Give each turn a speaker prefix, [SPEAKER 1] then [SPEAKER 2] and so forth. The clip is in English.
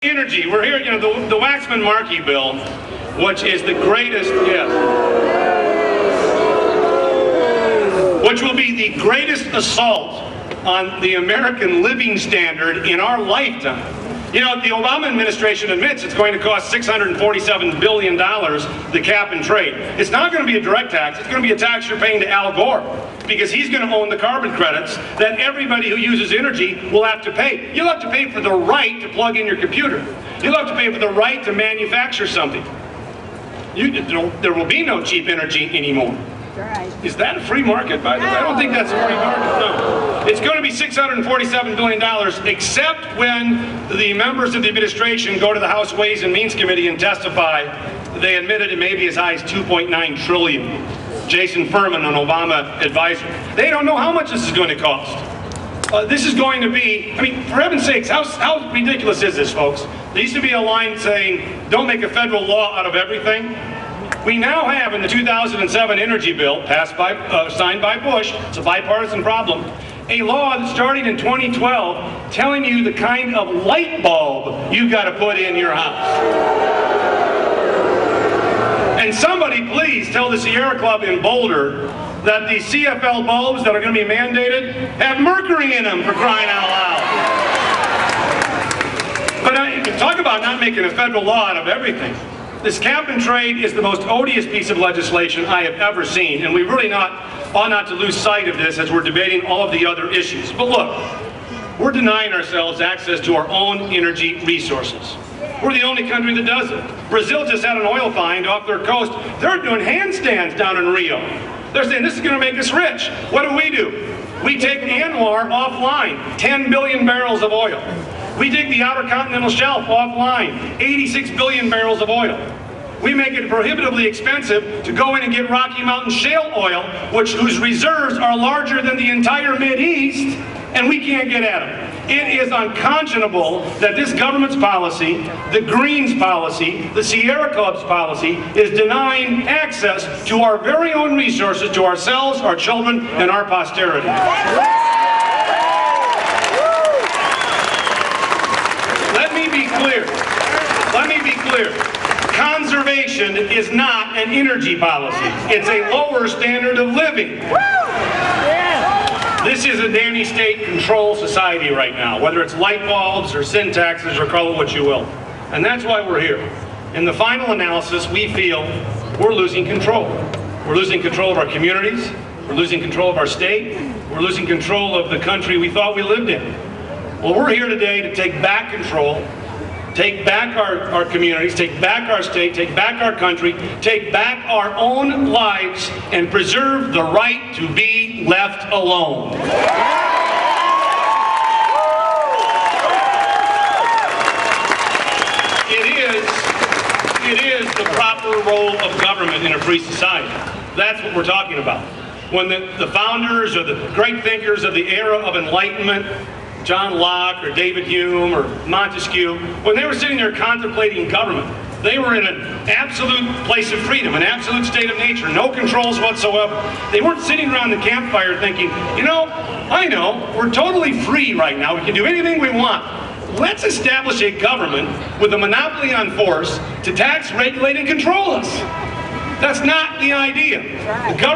[SPEAKER 1] Energy, we're here, the Waxman-Markey bill, which is the greatest, which will be the greatest assault on the American living standard in our lifetime. The Obama administration admits it's going to cost $647 billion, the cap and trade. It's not going to be a direct tax, it's going to be a tax you're paying to Al Gore, because he's going to own the carbon credits that everybody who uses energy will have to pay. You'll have to pay for the right to plug in your computer. You'll have to pay for the right to manufacture something. There will be no cheap energy anymore. Is that a free market, by the way? I don't think that's a free market, no. It's going to be $647 billion, except when the members of the administration go to the House Ways and Means Committee and testify. They admitted it may be as high as $2.9 trillion. Jason Furman, an Obama advisor. They don't know how much this is going to cost. This is going to be, for heaven's sakes, how ridiculous is this, folks? There used to be a line saying, don't make a federal law out of everything. We now have, in the 2007 energy bill, signed by Bush, it's a bipartisan problem, a law that's starting in 2012 telling you the kind of light bulb you've got to put in your house. And somebody please tell the Sierra Club in Boulder that the CFL bulbs that are going to be mandated have mercury in them, for crying out loud. But talk about not making a federal law out of everything. This cap and trade is the most odious piece of legislation I have ever seen, and we really ought not to lose sight of this as we're debating all of the other issues. But look, we're denying ourselves access to our own energy resources. We're the only country that does it. Brazil just had an oil find off their coast. They're doing handstands down in Rio. They're saying this is going to make us rich. What do? We take Anwar offline, 10 billion barrels of oil. We take the Outer Continental Shelf offline, 86 billion barrels of oil. We make it prohibitively expensive to go in and get Rocky Mountain shale oil, whose reserves are larger than the entire Mideast, and we can't get at them. It is unconscionable that this government's policy, the Greens policy, the Sierra Club's policy, is denying access to our very own resources, to ourselves, our children, and our posterity. Let me be clear. Conservation is not an energy policy. It's a lower standard of living. This is a nanny state control society right now, whether it's light bulbs or sin taxes or call it what you will. And that's why we're here. In the final analysis, we feel we're losing control. We're losing control of our communities. We're losing control of our state. We're losing control of the country we thought we lived in. Well, we're here today to take back control, take back our communities, take back our state, take back our country, take back our own lives, and preserve the right to be left alone. It is the proper role of government in a free society. That's what we're talking about. When the founders or the great thinkers of the era of enlightenment, John Locke or David Hume or Montesquieu, when they were sitting there contemplating government, they were in an absolute place of freedom, an absolute state of nature, no controls whatsoever. They weren't sitting around the campfire thinking, I know, we're totally free right now, we can do anything we want. Let's establish a government with a monopoly on force to tax, regulate, and control us. That's not the idea. The